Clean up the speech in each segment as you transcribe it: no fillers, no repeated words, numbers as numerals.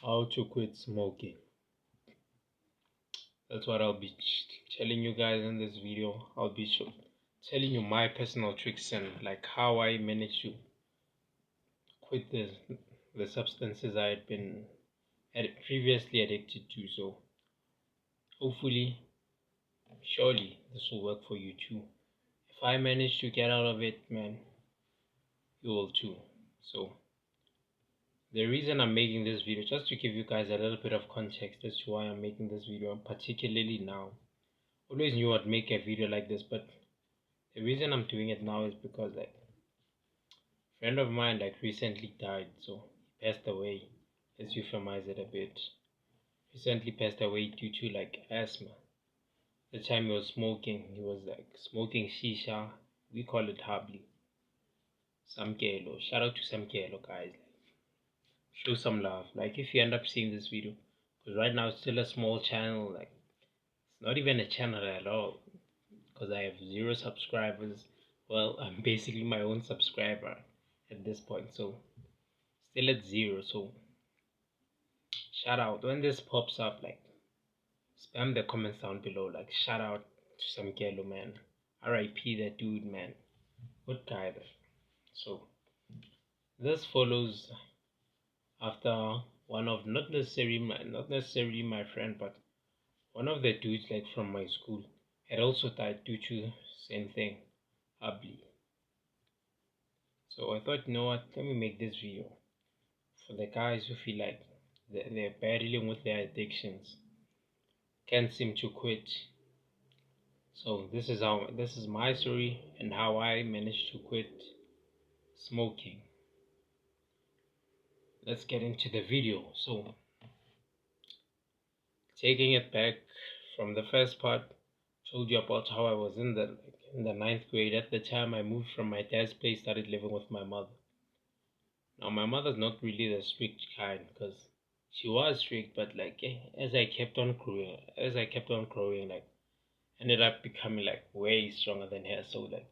How to quit smoking. That's what I'll be telling you guys in this video. I'll be telling you my personal tricks and like how I managed to quit the substances I had been previously addicted to. So hopefully, surely this will work for you too. If I manage to get out of it, man, you will too. So the reason I'm making this video, just to give you guys a little bit of context as to why I'm making this video, particularly now. Always knew I'd make a video like this, but the reason I'm doing it now is because like a friend of mine like recently died, so he passed away. Let's euphemize it a bit. Recently passed away due to like asthma. The time he was smoking, he was like smoking shisha. We call it habli. Samkelo. Shout out to Samkelo guys. Show some love. Like if you end up seeing this video, because right now it's still a small channel. Like it's not even a channel at all. Because I have 0 subscribers. Well, I'm basically my own subscriber at this point, so still at 0. So shout out when this pops up, like spam the comments down below, like shout out to some Samkelo, man. RIP that dude, man. Good guy there. So this follows after one of not necessarily my friend, but one of the dudes like from my school had also died due to same thing, Abli. So I thought, you know what, let me make this video for the guys who feel like they're battling with their addictions, can't seem to quit. So this is my story and how I managed to quit smoking. Let's get into the video. So taking it back from the first part, told you about how I was in the ninth grade. At the time I moved from my dad's place, started living with my mother. Now my mother's not really the strict kind, because she was strict, but like as I kept on growing, like ended up becoming like way stronger than her. So like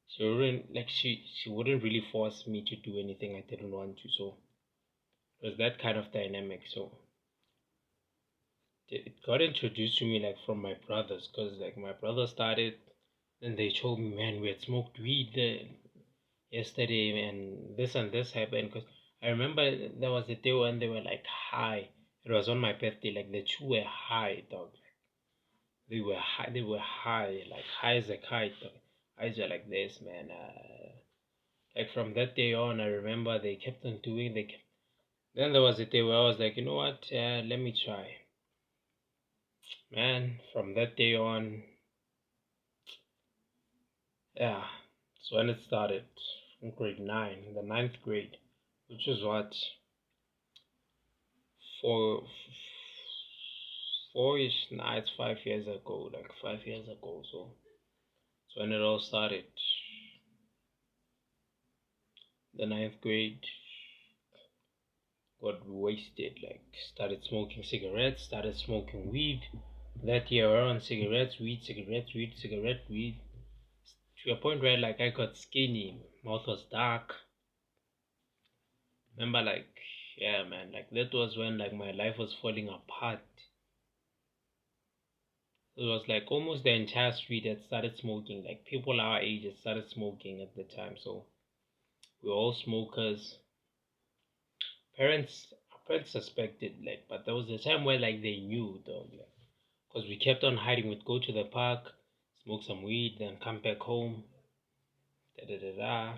she wouldn't really force me to do anything I didn't want to. So it was that kind of dynamic. So it got introduced to me like from my brothers, because like my brother started, then they told me, man, we had smoked weed yesterday and this happened. Because I remember there was a day when they were like high. It was on my birthday. Like the two were high, dog. They were high, like high as a kite, dog. Eyes were like this, man. Like from that day on, I remember they kept on doing. Then there was a day where I was like, you know what? Let me try, man. From that day on, yeah. So when it started, in grade 9, the ninth grade, which was what, four, four-ish, nah, it's 5 years ago, like 5 years ago. So when it all started, the ninth grade, got wasted, like started smoking cigarettes, started smoking weed. That year, around cigarettes, weed, cigarette, weed, to a point where like I got skinny, mouth was dark. Remember, like, yeah, man, like that was when like my life was falling apart. It was like almost the entire street had started smoking. Like people our age had started smoking at the time. So we were all smokers. Our parents suspected, like, but there was a time where like they knew though, like, because we kept on hiding. We'd go to the park, smoke some weed, then come back home. Da da da da.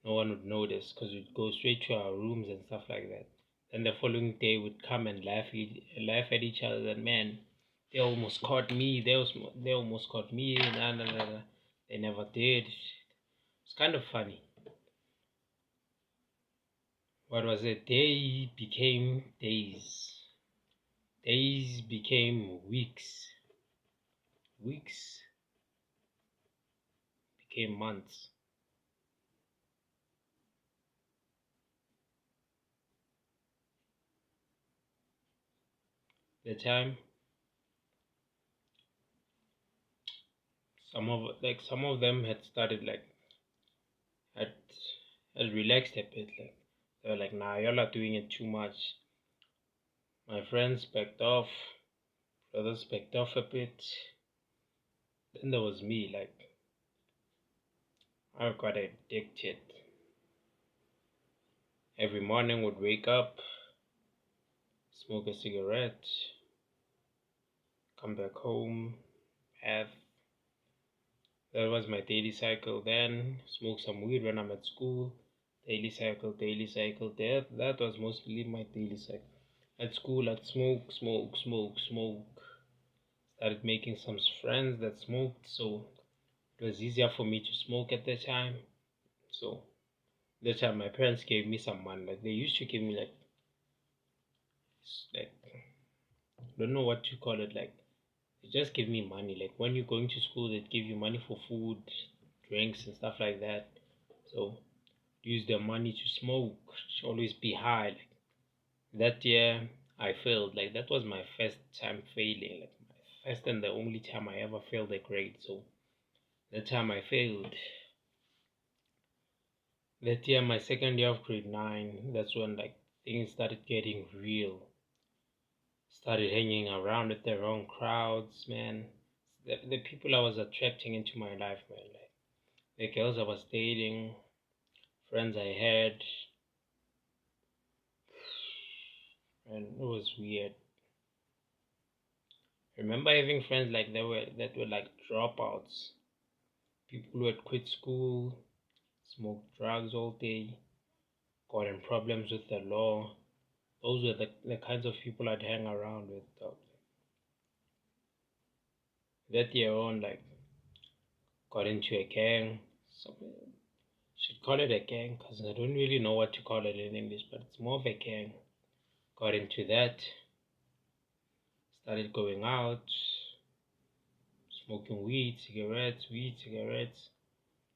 No one would notice because we'd go straight to our rooms and stuff like that. Then the following day we'd come and laugh at each other. And man, they almost caught me. They almost caught me. Nah, nah, nah, nah. They never did. It's kind of funny. What was it? Day became days. Days became weeks. Weeks became months. The time some of them had started like had had relaxed a bit, like they were like, nah, y'all are doing it too much. My friends backed off, brothers backed off a bit. Then there was me, like, I got addicted. Every morning would wake up, smoke a cigarette, come back home, have that was my daily cycle. Then smoke some weed when I'm at school. Daily cycle, daily cycle. That was mostly my daily cycle. At school, I'd smoke, smoke, smoke, smoke. Started making some friends that smoked, so it was easier for me to smoke at that time. So that time, my parents gave me some money. Like they used to give me like I don't know what you call it. Like they just give me money. Like when you're going to school, they'd give you money for food, drinks, and stuff like that. So use the money to smoke, to always be high. Like that year, I failed. Like that was my first time failing. Like my first and the only time I ever failed a grade. So that time I failed. That year, my second year of grade 9, that's when like things started getting real. Started hanging around with the wrong crowds, man. The people I was attracting into my life, man. Like the girls I was dating, friends I had, and it was weird. I remember having friends like that were like dropouts, people who had quit school, smoked drugs all day, got in problems with the law. Those were the kinds of people I'd hang around with. That year on, like, got into a gang. So, should call it a gang because I don't really know what to call it in English, but it's more of a gang. Got into that, started going out, smoking weed, cigarettes.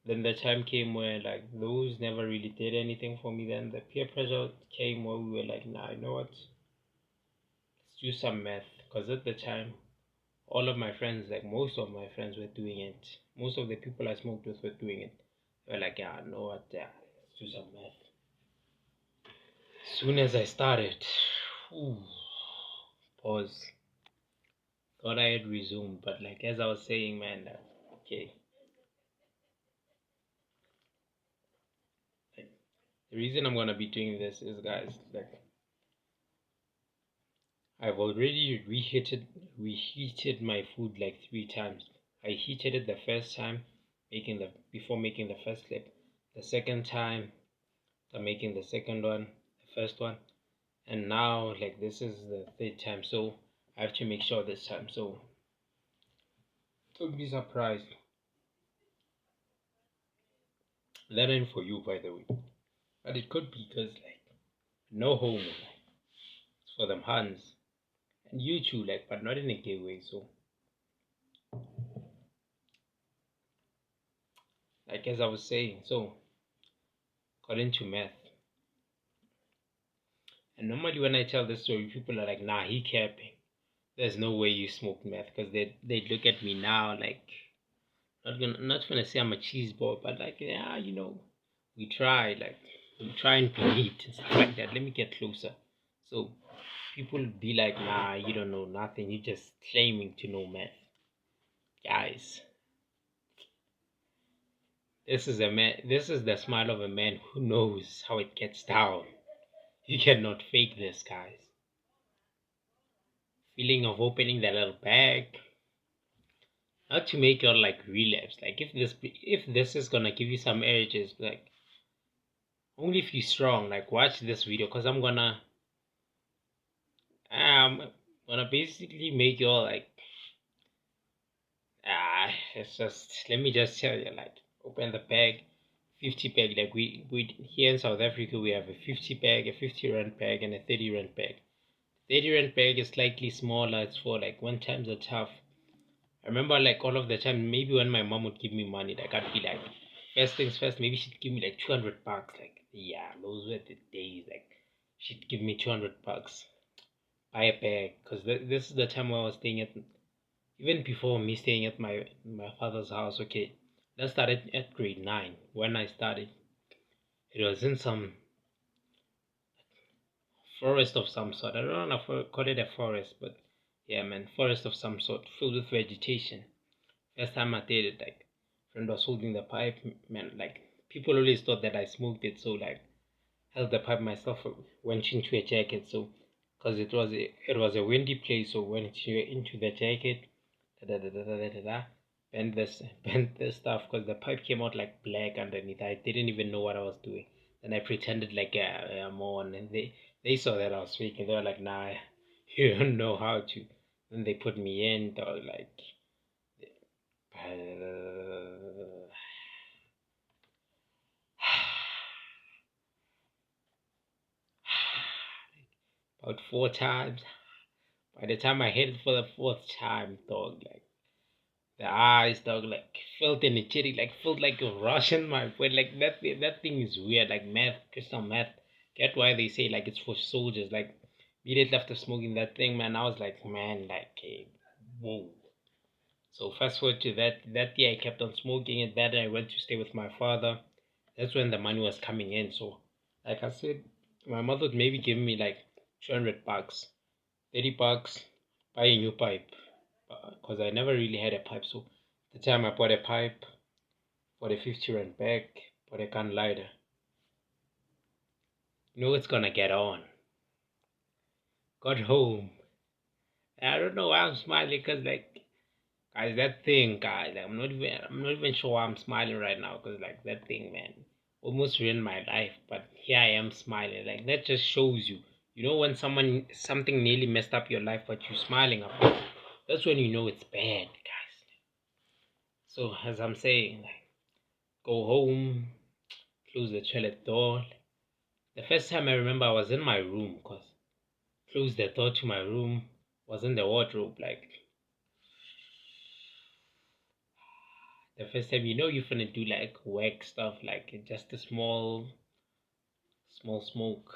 Then the time came where like those never really did anything for me. Then the peer pressure came where we were like, nah, you know what? Let's do some meth. Because at the time, all of my friends, like most of my friends, were doing it. Most of the people I smoked with were doing it. They were like, yeah, you know what? Yeah, let's do some meth. As soon as I started, ooh, pause. Thought I had resumed, but like as I was saying, man, okay. Like, the reason I'm gonna be doing this is, guys, like I've already reheated my food like 3 times. I heated it the first time, before making the first clip. The second time, after making the second one, the first one, and now like this is the third time. So I have to make sure this time. So don't be surprised. That ain't for you, by the way. But it could be because like no homo, like, it's for them hands. And you too, like, but not in a gay way. So like as I was saying, so got into meth. And normally when I tell this story, people are like, nah, he capping. There's no way you smoked meth, because they look at me now like not gonna say I'm a cheese ball, but like, yeah, we try, like we try and meet and stuff like that. Let me get closer. So people be like, nah, you don't know nothing, you just claiming to know meth. Guys, this is the smile of a man who knows how it gets down. You cannot fake this, guys. Feeling of opening that little bag, not to make your like relapse. Like if this is gonna give you some urges, like only if you're strong. Like watch this video, because I'm gonna basically make your like it's just, let me just tell you, like open the bag, 50 bag. Like we here in South Africa we have a 50 bag, a 50 rand bag, and a 30 rand bag. 30 rand bag is slightly smaller. It's for like when times are tough. I remember like all of the time, maybe when my mom would give me money, like I'd be like, first things first, maybe she'd give me like 200 bucks. Like, yeah, those were the days. Like, she'd give me 200 bucks, buy a bag. Because this is the time where I was staying at, even before me staying at my father's house. Okay, that started at grade 9. When I started, it was in some forest of some sort. I don't know if I call it a forest, but yeah, man, forest of some sort filled with vegetation. First time I did it, like, friend was holding the pipe, man. Like, people always thought that I smoked it, so like, held the pipe myself, went into a jacket, so because it was a windy place, so went into the jacket, da da da da da da da, bent this stuff because the pipe came out like black underneath. I didn't even know what I was doing. Then I pretended like I'm on, and they saw that I was faking. They were like, "Nah, you don't know how to." Then they put me in. They were like, about 4 times. By the time I hit it for the fourth time, dog, like the eyes, dog, like felt energetic, like felt like a rush in my brain. Like that thing is weird, like meth, crystal meth. Get why they say like it's for soldiers. Like immediately after smoking that thing, man, I was like, man, like, whoa. So fast forward to that year, I kept on smoking it. That I went to stay with my father. That's when the money was coming in. So, like I said, my mother would maybe give me like $200, $30, buy a new pipe, because I never really had a pipe. So the time I bought a pipe for the 50 rand back, bought a gun lighter. You know it's gonna get on. Got home. I don't know why I'm smiling, cause like, guys, that thing, guys, like, I'm not even sure why I'm smiling right now, cause like that thing, man, almost ruined my life. But here I am smiling. Like that just shows you. You know when something nearly messed up your life, but you're smiling about it. That's when you know it's bad, guys. So as I'm saying, like, go home, close the toilet door. The first time I remember I was in my room, cause closed the door to my room, was in the wardrobe. Like the first time, you're finna do like work stuff, like just a small smoke.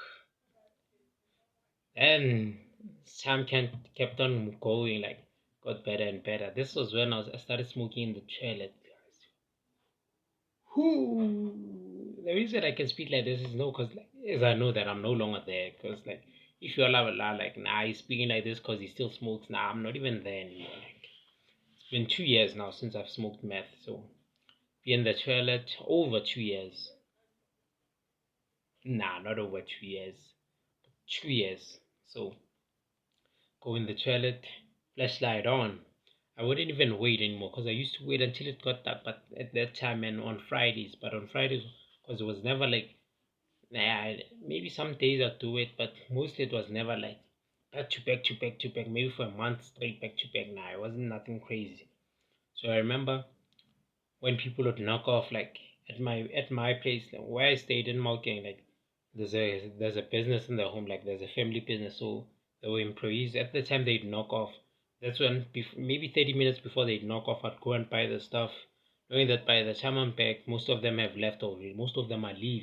And Sam kept on going, like got better and better. This was when I started smoking in the toilet, guys. Whoo! The reason I can speak like this is no, cause like, as I know that I'm no longer there. Cause like if you're like, nah, he's speaking like this cause he still smokes. Nah, I'm not even there anymore. Like it's been 2 years now since I've smoked meth, so be in the toilet over 2 years. Nah, not over 2 years. 2 years. So go in the toilet, flashlight on. I wouldn't even wait anymore because I used to wait until it got dark. But at that time and on Fridays, because it was never like, nah, maybe some days I'd do it, but mostly it was never like back to back to back to back. Maybe for a month straight back to back. Nah, it wasn't nothing crazy. So I remember when people would knock off, like at my place, like, where I stayed in Malking, like there's a business in the home, like there's a family business, so there were employees at the time. They'd knock off. That's when maybe 30 minutes before they'd knock off, I'd go and buy the stuff, knowing that by the time I'm back most of them have left already, most of them are leaving.